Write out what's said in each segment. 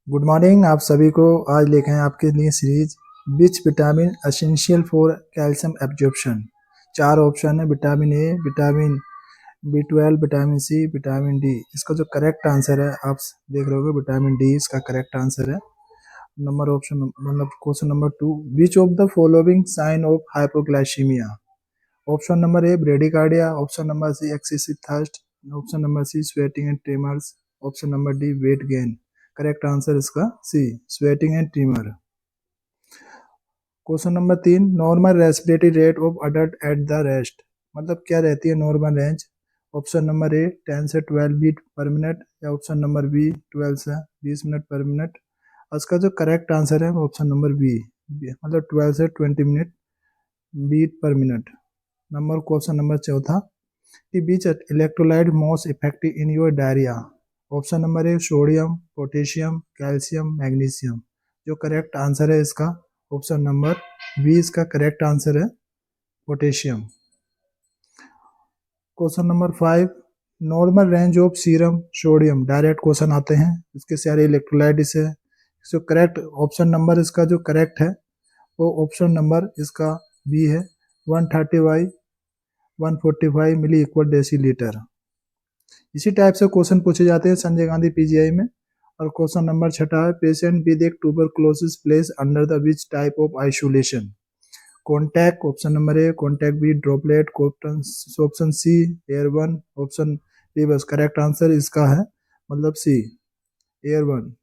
Good morning आप सभी को। आज लेके आए आपके लिए series which vitamin essential for calcium absorption. 4 option है, vitamin A, vitamin B12, vitamin C, vitamin D. इसका जो करेक्ट आंसर है आप देख रहे होगे, विटामिन डी इसका करेक्ट आंसर है। नंबर ऑप्शन मतलब question number 2, which of the following sign of hypoglycemia. Option number A bradycardia, option number C excessive thirst, option number C sweating and tremors, option number D weight gain. Correct answer इसका C, sweating and tremor. Question number 3, normal respiratory rate of adult at the rest. मतलब क्या रहती है normal range. Option number A 10 से 12 beat per minute, या option number B 12 से 20 minute पर minute. इसका जो करेक्ट आंसर है वो ऑप्शन नंबर बी, मतलब 12 से 20 minute beat per minute. Number question number 4, कि which electrolyte most effective in your diarrhoea. Option number A sodium, potassium, calcium, magnesium. जो करेक्ट आंसर है इसका ऑप्शन नंबर बी इसका correct answer है, potassium. Question number 5, normal range of serum sodium. Direct question आते हैं, इसके सारे electrolyte है। जो करेक्ट ऑप्शन नंबर इसका जो करेक्ट है वो ऑप्शन नंबर इसका बी है, 130/145 मिली इक्वल डेसीलीटर। इसी टाइप से क्वेश्चन पूछे जाते हैं संजय गांधी पीजीआई में। और क्वेश्चन नंबर 6 है, पेशेंट विद एक tuberculosis place under the which type of isolation. Contact option number A, contact B, droplet, option C airborne, option D बस। करेक्ट आंसर इसका है मतलब सी, एयरबर्न।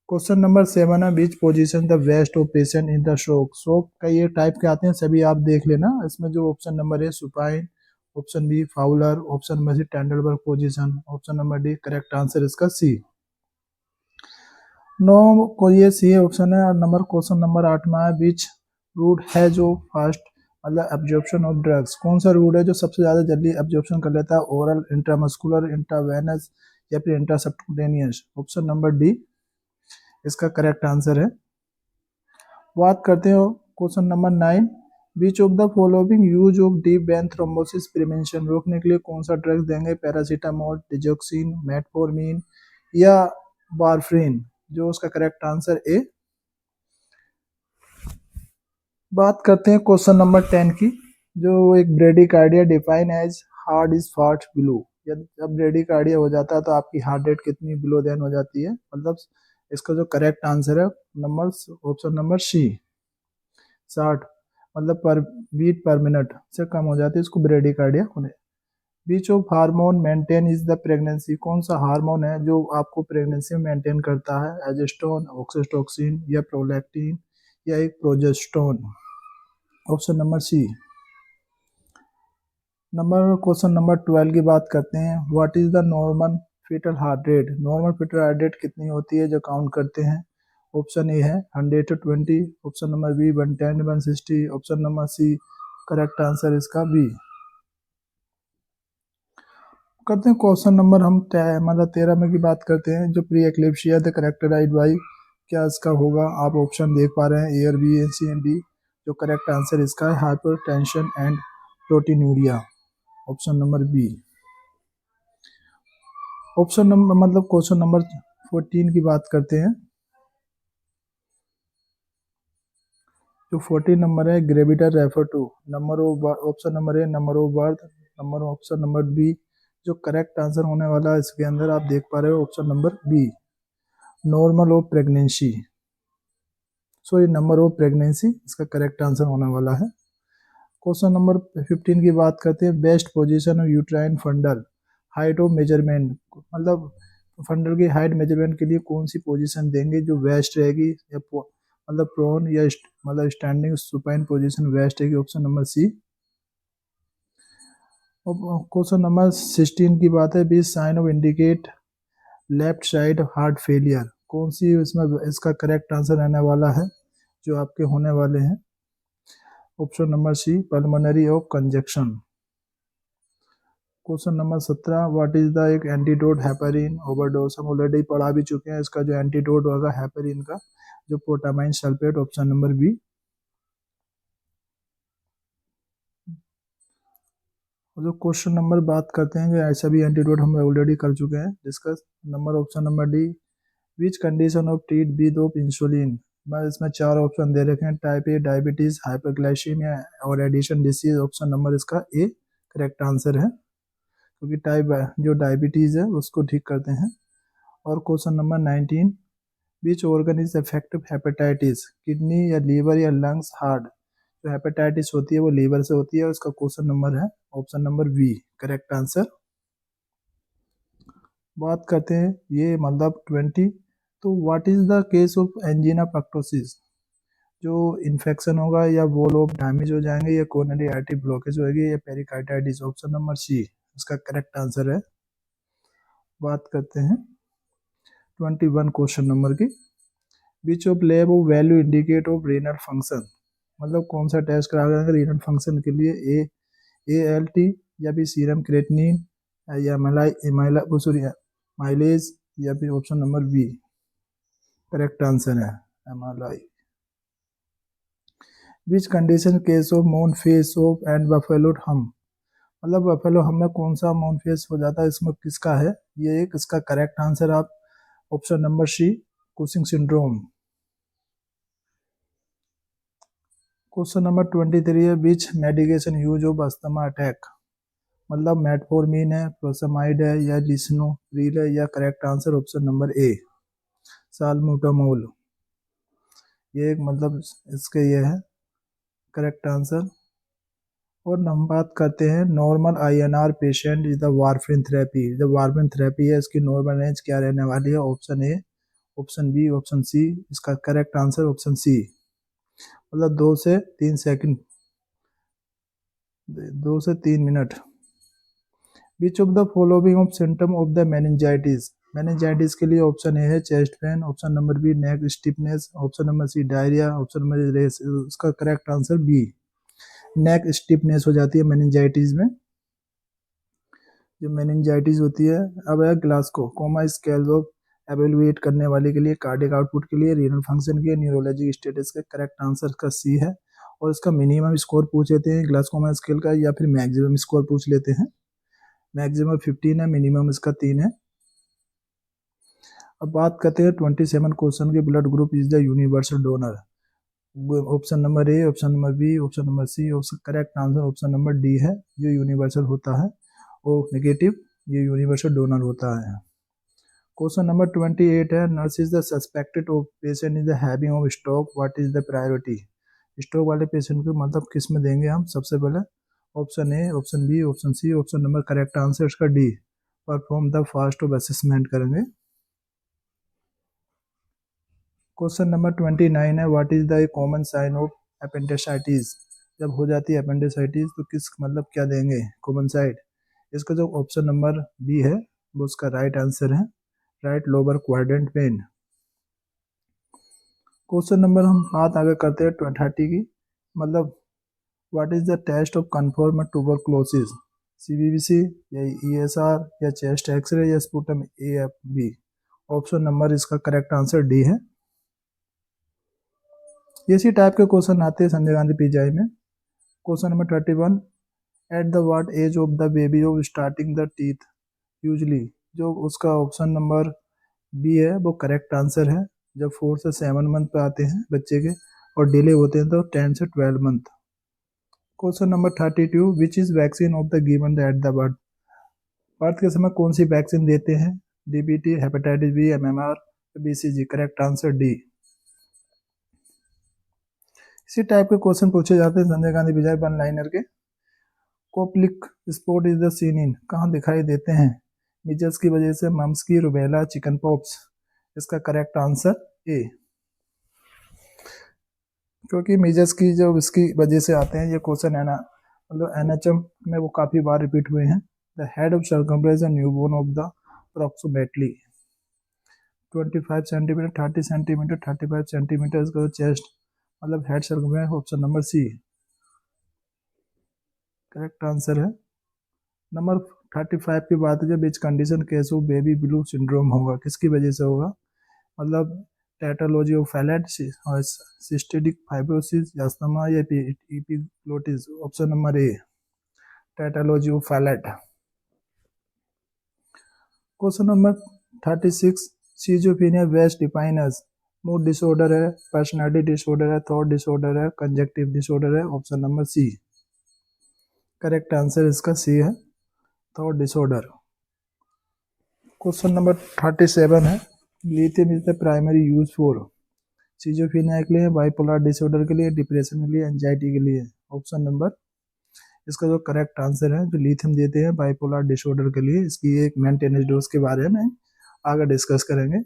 क्वेश्चन नंबर 7 है, which position the best of patient in the shock. Shock का ये type के आते हैं, सभी आप देख लेना। इसमें जो ऑप्शन नंबर है supine, option B Fowler, option number C Trendelenburg position, option number D. Correct answer इसका सी। नो को ये सी ऑप्शन है। और नंबर क्वेश्चन नंबर 8 में है, बीच रूट है जो फास्ट मतलब एब्जॉर्प्शन ऑफ ड्रग्स। कौन सा रूट है जो सबसे ज्यादा जल्दी एब्जॉर्प्शन कर लेता है, ओरल, इंट्रामस्कुलर, इंट्रावेनस, या फिर इंट्रासब्क्यूटेनियस। ऑप्शन नंबर डी इसका करेक्ट आंसर है। बात करते हो question number 9, beach of the following use of deep vein thrombosis prevention. रोकने के लिए कौन सा ड्रग्स देंगे, पैरासीटामोल, डिजोक्सिन, मेटफॉर्मिन, या वारफ्रीन। जो उसका करेक्ट आंसर ए। बात करते हैं क्वेश्चन नंबर 10 की, जो एक bradycardia define as heart is fast below. जब ब्रेडिकार्डिया हो जाता है तो आपकी हार्ट रेट कितनी बिलो देन हो जाती है, मतलब इसका जो करेक्ट आंसर है नंबर ऑप्शन नंबर सी, 60 मतलब पर बीट पर मिनट से कम हो जाती है इसको ब्रेडिकार्डिया होने। Which of hormone maintain is the pregnancy. कौन सा हार्मोन है जो आपको प्रेगनेंसी में मेंटेन करता है, एजेस्टोन, ऑक्सीटोसिन, या प्रोलैक्टिन, या एक progesterone. Option number C. Number question number 12 की बात करते हैं, what is the normal foetal heart rate. Normal foetal heart rate कितनी होती है जो काउंट करते हैं। ऑप्शन ए है 100 to 20, option number B 110 160, option number C. Correct answer इसका बी। करते हैं क्वेश्चन नंबर हम मतलब 13 में की बात करते हैं, जो pre eclampsia the characterized by. क्या इसका होगा, आप ऑप्शन देख पा रहे हैं, A, B, C and D. जो करेक्ट आंसर इसका है hypertension and proteinuria, option number B. Option number मतलब क्वेश्चन नंबर 14 की बात करते हैं, जो 14 नंबर है, gravida refer to number of, option number A number of birth, number option number B. जो करेक्ट आंसर होने वाला है इसके अंदर आप देख पा रहे हो option number B, normal of pregnancy, sorry number of pregnancy इसका करेक्ट आंसर होने वाला है। क्वेश्चन नंबर 15 की बात करते हैं, best position of uterine फंडल, height of measurement. मतलब फंडल की हाइट मेजरमेंट के लिए कौन सी पोजीशन देंगे जो वेस्ट रहेगी, या मतलब प्रोन, या मतलब स्टैंडिंग सुपाइन पोजीशन वेस्ट रहेगी। Option number C. Question number 16 की बात है, B sign of indicate left side heart failure. कौन सी इसमें इसका करेक्ट आंसर रहने वाला है जो आपके होने वाले हैं। Option number C, pulmonary of congestion. Question number 17, what is the एक एंटीडोट हेपेरिन ओवरडोज। हम ऑलरेडी पढ़ा भी चुके हैं, इसका जो एंटीडोट होगा हेपेरिन का, जो पोटामाइन सल्फेट, ऑप्शन नंबर बी। जो क्वेश्चन नंबर बात करते हैं, जो ऐसा भी एंटीडोट हम ऑलरेडी कर चुके हैं discuss, number option number D which condition of treat with of insulin. मैं इसमें 4 ऑप्शन दे रखे हैं, टाइप ए डायबिटीज, हाइपरग्लाइसीमिया और एडिशन डिसीज। ऑप्शन नंबर इसका ए करेक्ट आंसर है, क्योंकि टाइप जो डायबिटीज है उसको ठीक करते हैं। और question number 19, which organ is effective hepatitis, kidney या लीवर या लंग्स हार्ट। जो हेपेटाइटिस होती है वो लीवर से होती है, उसका क्वेश्चन नंबर है option number B correct answer. बात करते हैं ये मतलब 20, तो what is the case of angina pectoris. जो इन्फेक्शन होगा या वो लोग डैमेज हो जाएंगे या कोरोनरी आर्टरी ब्लॉकेज होगी या पेरिकार्डाइटिस। ऑप्शन नंबर सी इसका करेक्ट आंसर है। बात करते हैं 21 क्वेश्चन नंबर की, which of lab of value indicate of renal function. मतलब कौन सा टेस्ट कराया जाएगा रीनल फंक्शन के लिए, ALT या फिर सीरम क्रेटिनिन या माइलेज या फिर option number B correct answer है एमालाई। Which condition case of moon face of and buffalo hump. मतलब बफेलो हम में कौन सा मून फेस हो जाता है, इसमें किसका है ये एक, इसका करेक्ट आंसर आप option number C Cushing syndrome. Question number 23 है, which medication use of asthma attack. मतलब मेटफॉर्मिन है, प्रोसामाइड है या लिसनोप्रिल है, या correct answer option number A salbutamol. ये एक मतलब इसके ये है करेक्ट आंसर। और हम बात करते हैं normal INR patient is the warfarin therapy. जो वारफिन थेरेपी है इसकी नॉर्मल रेंज क्या रहने वाली है, option A, option B, option C. इसका करेक्ट आंसर ऑप्शन सी, मतलब 2 से 3 सेकंड, 2 से 3 minute. Which of the following of symptom of the meningitis. Meningitis के लिए ऑप्शन ए है chest pain, option number B neck stiffness, option number C diarrhoea, option number rash. इसका correct answer B neck stiffness हो जाती है meningitis में। जो meningitis होती है, अब है ग्लासको कोमा स्केल ऑफ एवेलुएट करने वाले के लिए कार्डियक आउटपुट के लिए रीनल फंक्शन के न्यूरोलॉजिक स्टेटस का करेक्ट आंसर का सी है। और इसका मिनिमम स्कोर पूछ लेते हैं ग्लासकोमा स्केल का, या फिर मैक्सिमम स्कोर पूछ लेते हैं। मैक्सिमम 15 है, मिनिमम इसका 3 है। अब बात करते हैं 27 क्वेश्चन के, blood group is the universal donor. Option number A, option number B, option number C. Correct answer option number D है, जो यूनिवर्सल होता है ओ नेगेटिव, ये यूनिवर्सल डोनर होता है। क्वेश्चन नंबर 28 है, nurse is the suspected of patient is the having of stroke, what is the priority. Stroke वाले patient को मतलब किस में देंगे हम सबसे पहले, option A, option B, option C, option number correct answer इसका D perform the fast of assessment करेंगे। क्वेश्चन नंबर 29 है, what is the common sign of appendicitis. जब हो जाती है अपेंडिसाइटिस तो किस मतलब क्या देंगे कॉमन साइड। इसका जो ऑप्शन नंबर बी है वो उसका राइट आंसर है, right lower quadrant pain. Question number हम बात आगे करते हैं 30 की, मतलब what is the test of confirm tuberculosis, CBBC या ESR या चेस्ट एक्सरे या स्पुटम AFB। ऑप्शन नंबर इसका करेक्ट आंसर डी है। इसी टाइप के क्वेश्चन आते हैं संजय गांधी PGI में। Question number 31, at the what age of the baby of starting the teeth usually. जो उसका ऑप्शन नंबर बी है वो करेक्ट आंसर है, जब 4 से 7 मंथ पे आते हैं बच्चे के, और डिले होते हैं तो 10 से 12 month. Question number 32, which is vaccine of the given at the birth. Birth के समय कौन सी वैक्सीन देते हैं, DBT, hepatitis B, MMR, BCG। Correct answer D. इसी टाइप के क्वेश्चन पूछे जाते हैं संजय गांधी PGI 1 लाइनर के। Koplik spot is the seen in, कहाँ दिखाई देते हैं, मिजल्स की वजह से, मम्स की, रुबेला, चिकन पॉक्स। इसका करेक्ट आंसर ए, क्योंकि मिजल्स की जो इसकी वजह से आते हैं ये क्वेश्चन है ना, मतलब NHM में वो काफ़ी बार रिपीट हुए हैं। The head of circumference and newborn of the approximately 25 centimetre, 30 centimetre, 35 centimetre इसका चेस्ट, मतलब head circumference. Option number C correct answer है। नंबर 35 की बात है, जब which condition case of baby blue syndrome होगा, किसकी वजह से होगा, मतलब tetralogy of Fallot, cystic fibrosis, asthma या epiglottis. Option number A tetralogy of Fallot. Question number 36, schizophrenia best define as mood disorder है, पर्सनालिटी डिसऑर्डर है, थॉट डिसऑर्डर है, कंजक्टिव डिसऑर्डर है। Option number C correct answer इसका C है, thought disorder. Question number 37 है, lithium is the primary use for schizophrenia के लिए, bipolar disorder के लिए, डिप्रेशन के लिए, एंजाइटी के लिए। ऑप्शन नंबर इसका जो करेक्ट आंसर है, जो लिथियम देते हैं बाइपोलर डिसऑर्डर के लिए, इसकी एक मेंटेनेंस डोज के बारे में आगे डिस्कस करेंगे।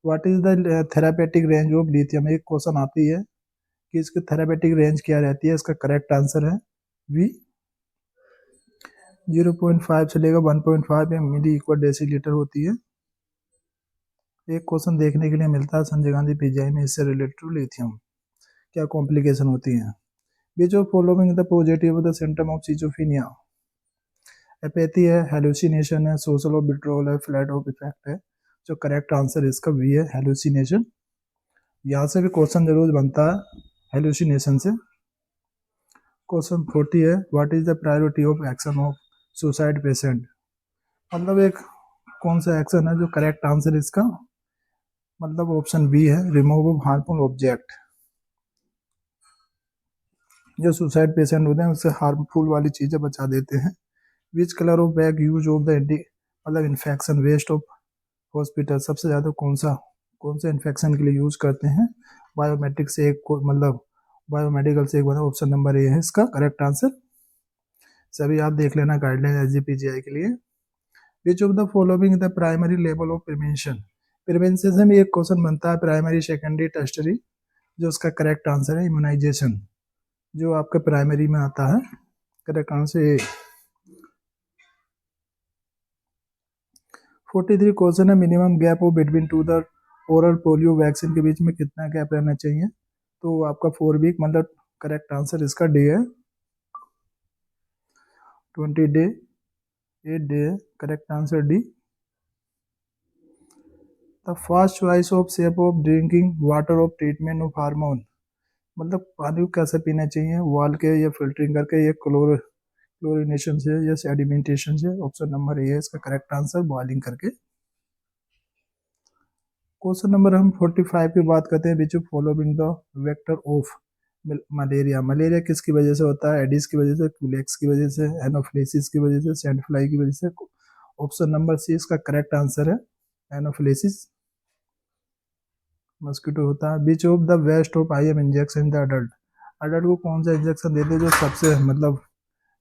What is the therapeutic range of lithium, एक क्वेश्चन आती है कि इसकी थेरापेटिक रेंज क्या रहती है। इसका करेक्ट आंसर है वी 0.5 से लेकर 1.5 मिली इक्वल डेसीलीटर होती है। एक क्वेश्चन देखने के लिए मिलता है संजय गांधी पीजीआई में, इससे रिलेटेड टू लिथियम क्या कॉम्प्लिकेशन होती है। Which of following the positive of the symptom of schizophrenia, apathy है, हेलुसिनेशन है, सोशल ऑफ विड्रॉल है, फ्लैट ऑफ इफेक्ट है। जो करेक्ट आंसर इसका वी है, हेलुसिनेशन। यहाँ से भी क्वेश्चन जरूर बनता है हेलुसिनेशन से। क्वेश्चन 40 है, what is the priority of action of suicide patient, मतलब एक कौन सा एक्शन है। जो करेक्ट आंसर इसका मतलब ऑप्शन बी है, रिमूव ऑफ हार्मफुल ऑब्जेक्ट। जो सुसाइड पेशेंट होते हैं उससे हार्मफुल वाली चीजें बचा देते हैं। Which colour of bag use of the मतलब इन्फेक्शन वेस्ट ऑफ हॉस्पिटल, सबसे ज्यादा कौन से इन्फेक्शन के लिए यूज करते हैं। बायोमेट्रिक से एक मतलब बायोमेडिकल से एक बना, ऑप्शन नंबर ए है इसका करेक्ट आंसर। सभी आप देख लेना गाइडलाइन एसजीपीजीआई के लिए। विच of the following the primary level of prevention, prevention से भी एक क्वेश्चन बनता है, प्राइमरी सेकेंडरी टर्शरी। जो उसका करेक्ट आंसर है इम्यूनाइजेशन, जो आपके प्राइमरी में आता है। Correct answer A. 43 क्वेश्चन है, minimum gap of between two the oral polio vaccine के बीच में कितना गैप रहना चाहिए। तो आपका 4 वीक, मतलब करेक्ट आंसर इसका डी है, 20 डे, 8 डे है correct answer D. The first choice of shape of drinking water of treatment of hormone, मतलब पानी को कैसे पीना चाहिए, उबाल के या फिल्टरिंग करके या क्लोरिनेशन से या सेडिमेंटेशन से। ऑप्शन नंबर ए है इसका करेक्ट आंसर, बॉइलिंग करके। क्वेश्चन नंबर हम 45 की बात करते हैं, which following the vector of malaria, malaria किसकी वजह से होता है, एडिस की वजह से, क्यूलेक्स की वजह से, एनोफ्लेसिस की वजह से, सैंड फ्लाई की वजह से। ऑप्शन नंबर सी इसका करेक्ट आंसर है, एनोफ्लेसिस मस्किटो होता है। Which of the best of I M injection the adult, adult को कौन सा इंजेक्शन देते हैं जो सबसे मतलब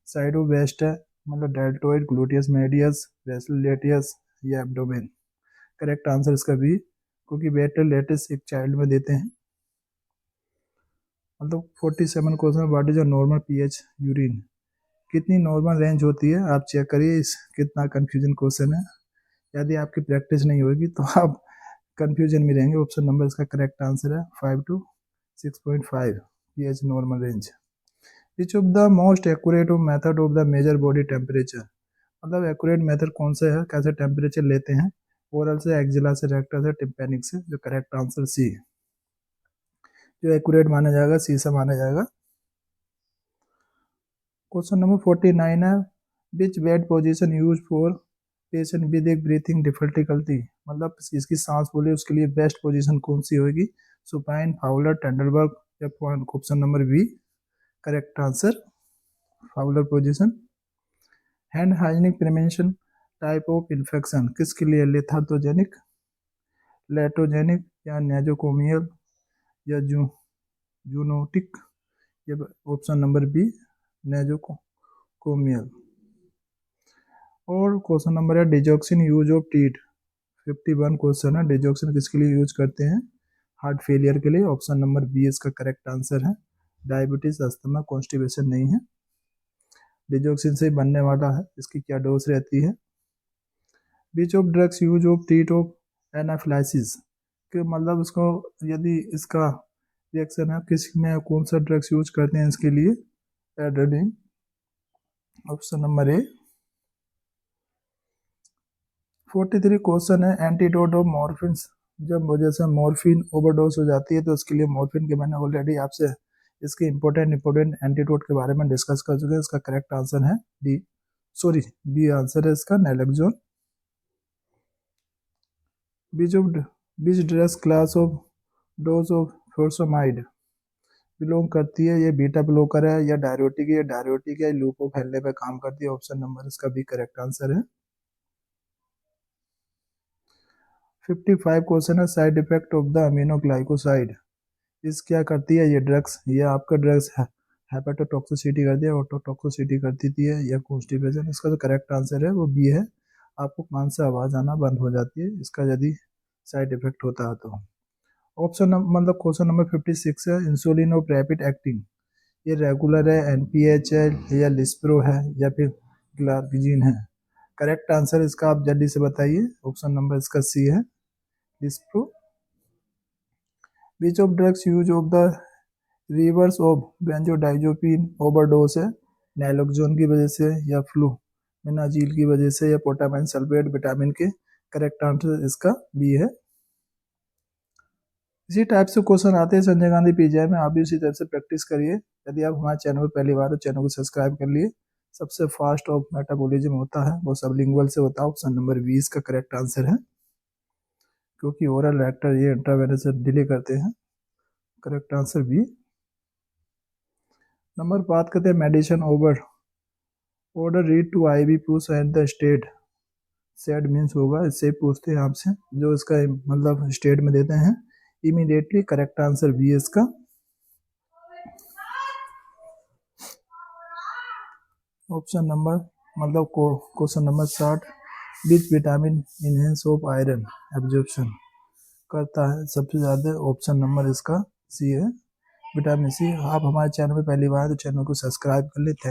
साइड ऑफ वेस्ट है, मतलब डेल्टोइड, ग्लूटियस मीडियस, वेस्टलेटियस या एब्डोमेन। करेक्ट आंसर इसका भी, क्योंकि बेटर लेटेस एक चाइल्ड में देते हैं। मतलब 47 question, what is a normal pH urine, कितनी नॉर्मल रेंज होती है। आप चेक करिए इस कितना कंफ्यूजन क्वेश्चन है। यदि आपकी प्रैक्टिस नहीं होगी तो आप कंफ्यूजन में रहेंगे। ऑप्शन नंबर इसका करेक्ट आंसर है 5 to 6.5 pH normal range. Which of the most accurate method of the measure body temperature, मतलब एक्यूरेट मेथड कौन सा है, कैसे टेम्परेचर लेते हैं, ओरल से, एक्जिला से, रेक्टल से, टिम्पेनिक से। जो करेक्ट आंसर सी है, जो एक्यूरेट माना जाएगा सी से माना जाएगा। क्वेश्चन नंबर 49 है, which bed position use for patient with एक ब्रीथिंग डिफिकल्टी, मतलब इसकी सांस बोले उसके लिए बेस्ट पोजीशन कौन सी होगी, सुपाइन, फाउलर, टेंडरबर्ग या point. Option number B correct answer, Fowler position. Hand hygienic prevention type of infection किसके लिए, लेथाटोजेनिक, लेटोजेनिक या नेजोकोमियल या जूनोटिक। ये ऑप्शन नंबर बी नेजोकोमियल। और क्वेश्चन नंबर है, डिजॉक्सिन यूज ऑफ टीट, 51 क्वेश्चन है, डिजॉक्सिन किसके लिए यूज करते हैं, हार्ट फेलियर के लिए। ऑप्शन नंबर बी इसका करेक्ट आंसर है, डायबिटीज, अस्थमा, कॉन्स्टिपेशन नहीं है। डिजॉक्सिन से बनने वाला है, इसकी क्या डोज रहती है। Which of drugs use of treat of anaphylaxis, कि मतलब इसको यदि इसका रिएक्शन है किस में कौन सा ड्रग्स यूज करते हैं इसके लिए, एड्रेनालिन। ऑप्शन नंबर ए। 43 क्वेश्चन है, एंटीडोट ऑफ मॉर्फिन, जब वजह से मॉर्फिन ओवरडोज हो जाती है तो उसके लिए मॉर्फिन के मैंने ऑलरेडी आपसे इसके इंपॉर्टेंट एंटीडोट के बारे में डिस्कस कर चुके हैं। इसका करेक्ट आंसर है बी आंसर है इसका, naloxone. Which drugs class of dose of furosemide belong करती है? ये बीटा ब्लॉकर है या डायरेटिक है? डायरेटिक है, लूप को फैलने पे काम करती है। ऑप्शन नंबर इसका भी करेक्ट आंसर है। 55 क्वेश्चन है, side effect of the aminoglycoside इस क्या करती है? ये ड्रग्स, ये आपका ड्रग्स है, हेपेटोटॉक्सिसिटी करती है, ऑटोटॉक्सिसिटी करती है या कॉन्स्टिपेशन। इसका जो करेक्ट आंसर है वो बी है। आपको कान से आवाज़ आना बंद हो जाती है इसका यदि साइड इफेक्ट होता है तो। मतलब क्वेश्चन नंबर 56 है, इंसुलिन ऑफ रैपिड एक्टिंग ये रेगुलर है, एनपीएच है या लिस्प्रो है या फिर ग्लार्जिन है? करेक्ट आंसर इसका आप जल्दी से बताइए। ऑप्शन नंबर इसका सी है, lispro. Which of drugs use of the reverse of benzodiazepine overdose है? नैलोक्सोन की वजह से या फ्लूमेनाजिल की वजह से या protamine sulphate vitamin K? Correct answer इसका बी है। इसी टाइप से क्वेश्चन आते हैं संजय गांधी पीजीआई में, आप भी उसी टाइप से प्रैक्टिस करिए। यदि आप हमारे चैनल पर पहली बार तो चैनल को सब्सक्राइब कर लिए। सबसे फास्ट ऑफ मेटाबॉलिज्म होता है वो सबलिंगुअल से होता है। ऑप्शन नंबर 20 का करेक्ट आंसर है, क्योंकि ओरल एक्टर ये इंट्रावेनस से डिले करते हैं। Correct answer B. नंबर बात करते हैं medicine order read to IV push at the state said means होगा, इससे पूछते हैं आपसे जो इसका मतलब स्टेट में देते हैं इमीडिएटली। करेक्ट आंसर बी है इसका। ऑप्शन नंबर मतलब question number 60, which vitamin enhance of iron absorption करता है सबसे ज़्यादा? ऑप्शन नंबर इसका सी है, विटामिन सी। आप हमारे चैनल पे पहली बार तो चैनल को सब्सक्राइब कर ले। थैंक